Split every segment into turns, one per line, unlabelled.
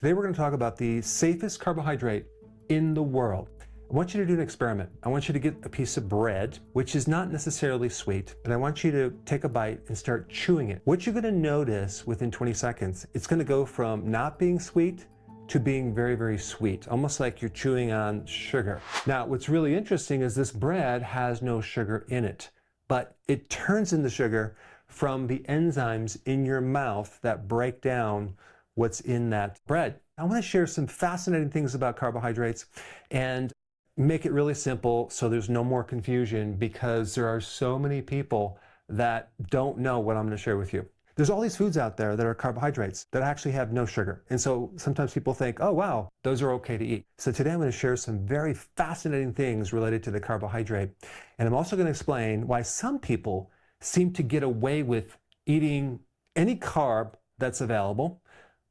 Today we're going to talk about the safest carbohydrate in the world. I want you to do an experiment. I want you to get a piece of bread, which is not necessarily sweet, and I want you to take a bite and start chewing it. What you're going to notice within 20 seconds, it's going to go from not being sweet to being very, very sweet, almost like you're chewing on sugar. Now, what's really interesting is this bread has no sugar in it, but it turns into sugar from the enzymes in your mouth that break down what's in that bread. I want to share some fascinating things about carbohydrates and make it really simple so there's no more confusion, because there are so many people that don't know what I'm going to share with you. There's all these foods out there that are carbohydrates that actually have no sugar. And so sometimes people think, oh wow, those are okay to eat. So today I'm going to share some very fascinating things related to the carbohydrate. And I'm also going to explain why some people seem to get away with eating any carb that's available.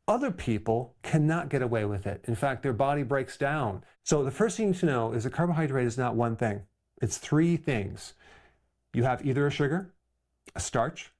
Other people cannot get away with it. In fact, their body breaks down. So the first thing to know is a carbohydrate is not one thing. It's three things. You have either a sugar, a starch,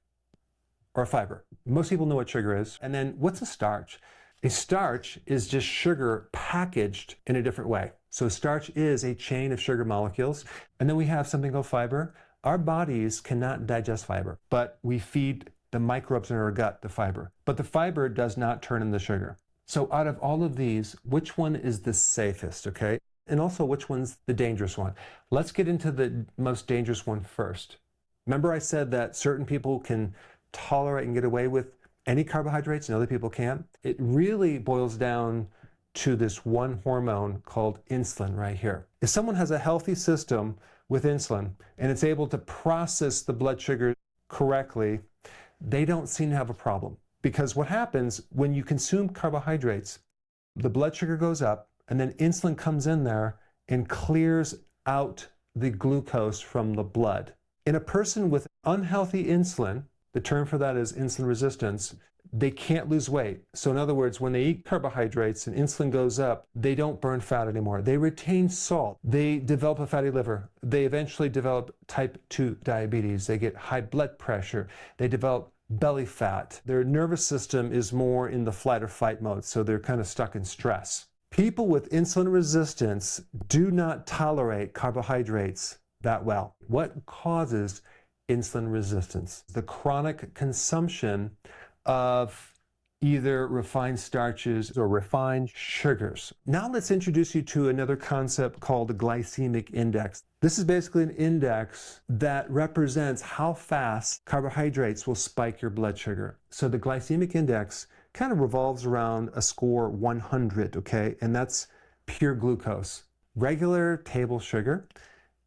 or a fiber. Most people know what sugar is. And then what's a starch? A starch is just sugar packaged in a different way. So a starch is a chain of sugar molecules. And then we have something called fiber. Our bodies cannot digest fiber, but we feed the microbes in our gut the fiber. But the fiber does not turn into sugar. So out of all of these, which one is the safest, okay? And also which one's the dangerous one? Let's get into the most dangerous one first. Remember I said that certain people can tolerate and get away with any carbohydrates and other people can't? It really boils down to this one hormone called insulin right here. If someone has a healthy system with insulin and it's able to process the blood sugar correctly, they don't seem to have a problem. Because what happens when you consume carbohydrates, the blood sugar goes up and then insulin comes in there and clears out the glucose from the blood. In a person with unhealthy insulin, the term for that is insulin resistance, they can't lose weight. So in other words, when they eat carbohydrates and insulin goes up, they don't burn fat anymore. They retain salt. They develop a fatty liver. They eventually develop type 2 diabetes. They get high blood pressure. They develop belly fat. Their nervous system is more in the flight or fight mode, so they're kind of stuck in stress. People with insulin resistance do not tolerate carbohydrates that well. What causes insulin resistance? The chronic consumption of either refined starches or refined sugars. Now let's introduce you to another concept called the glycemic index. This is basically an index that represents how fast carbohydrates will spike your blood sugar. So the glycemic index kind of revolves around a score 100, okay? And that's pure glucose. Regular table sugar,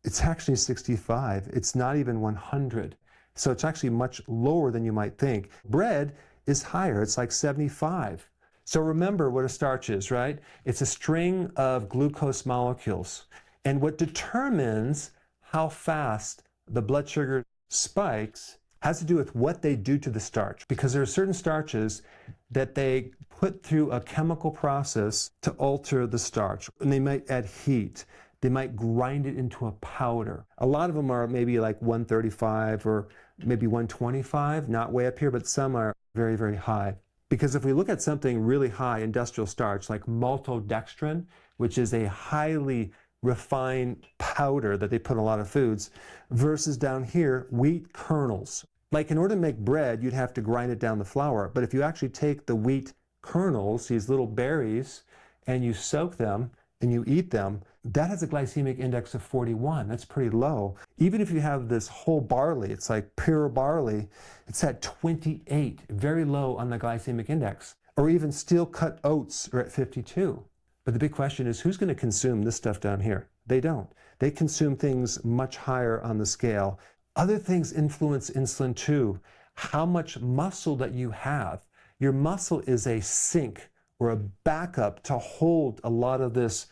it's actually 65. It's not even 100. So it's actually much lower than you might think. Bread is higher, it's like 75. So remember what a starch is, right? It's a string of glucose molecules. And what determines how fast the blood sugar spikes has to do with what they do to the starch. Because there are certain starches that they put through a chemical process to alter the starch. And they might add heat. They might grind it into a powder. A lot of them are maybe like 135 or maybe 125, not way up here, but some are very, very high. Because if we look at something really high industrial starch like maltodextrin, which is a highly refined powder that they put in a lot of foods, versus down here, wheat kernels. Like in order to make bread, you'd have to grind it down the flour. But if you actually take the wheat kernels, these little berries, and you soak them and you eat them, that has a glycemic index of 41. That's pretty low. Even if you have this whole barley, it's like pure barley, it's at 28, very low on the glycemic index. Or even steel cut oats are at 52. But the big question is, who's going to consume this stuff down here? They don't. They consume things much higher on the scale. Other things influence insulin too. How much muscle that you have. Your muscle is a sink or a backup to hold a lot of this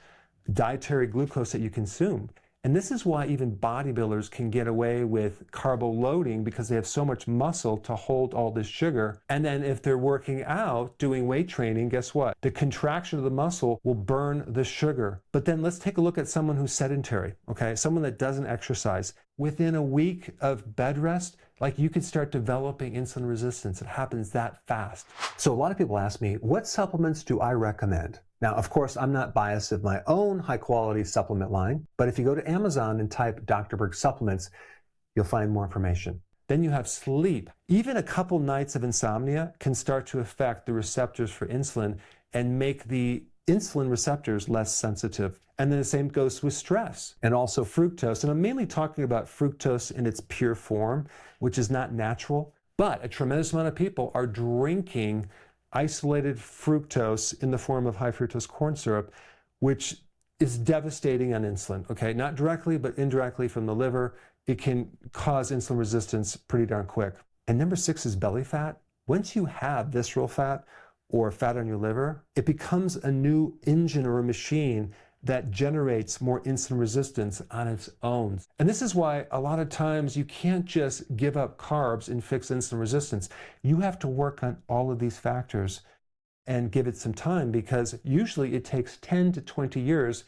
dietary glucose that you consume. And this is why even bodybuilders can get away with carbo loading, because they have so much muscle to hold all this sugar. And then if they're working out, doing weight training, guess what? The contraction of the muscle will burn the sugar. But then let's take a look at someone who's sedentary, okay? Someone that doesn't exercise. within a week of bed rest, like you could start developing insulin resistance. It happens that fast. So a lot of people ask me, what supplements do I recommend? Now, of course, I'm not biased of my own high quality supplement line, but if you go to Amazon and type Dr. Berg supplements, you'll find more information. Then you have sleep. Even a couple nights of insomnia can start to affect the receptors for insulin and make the insulin receptors less sensitive. And then the same goes with stress and also fructose. And I'm mainly talking about fructose in its pure form, which is not natural, but a tremendous amount of people are drinking isolated fructose in the form of high fructose corn syrup, which is devastating on insulin, okay? Not directly, but indirectly from the liver. It can cause insulin resistance pretty darn quick. And number 6 is belly fat. Once you have visceral fat or fat on your liver, it becomes a new engine or a machine that generates more insulin resistance on its own. And this is why a lot of times you can't just give up carbs and fix insulin resistance. You have to work on all of these factors and give it some time, because usually it takes 10 to 20 years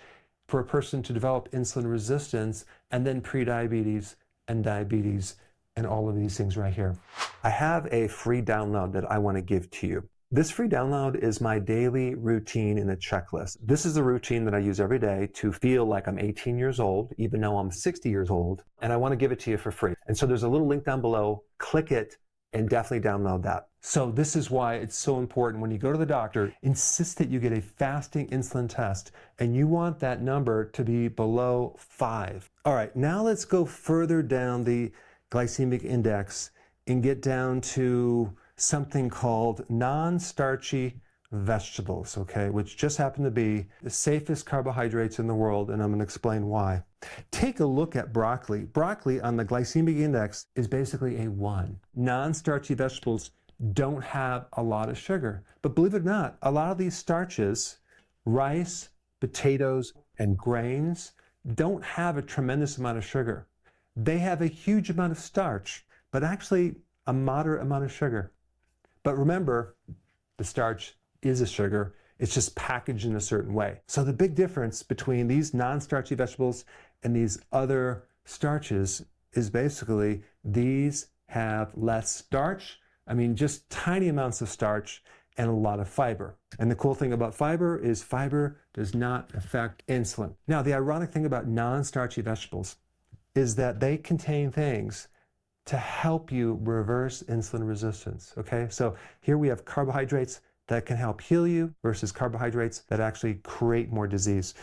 for a person to develop insulin resistance and then prediabetes and diabetes and all of these things right here. I have a free download that I want to give to you. This free download is my daily routine in a checklist. This is a routine that I use every day to feel like I'm 18 years old, even though I'm 60 years old, and I want to give it to you for free. And so there's a little link down below. Click it and definitely download that. So this is why it's so important when you go to the doctor, insist that you get a fasting insulin test, and you want that number to be below 5. All right, now let's go further down the glycemic index and get down to something called non-starchy vegetables, okay, which just happen to be the safest carbohydrates in the world, and I'm going to explain why. Take a look at broccoli. Broccoli on the glycemic index is basically a 1. Non-starchy vegetables don't have a lot of sugar, but believe it or not, a lot of these starches, rice, potatoes, and grains, don't have a tremendous amount of sugar. They have a huge amount of starch, but actually a moderate amount of sugar. But remember, the starch is a sugar. It's just packaged in a certain way. So the big difference between these non-starchy vegetables and these other starches is basically these have less starch. I mean, just tiny amounts of starch and a lot of fiber. And the cool thing about fiber is fiber does not affect insulin. Now, the ironic thing about non-starchy vegetables is that they contain things to help you reverse insulin resistance, okay? So here we have carbohydrates that can help heal you versus carbohydrates that actually create more disease.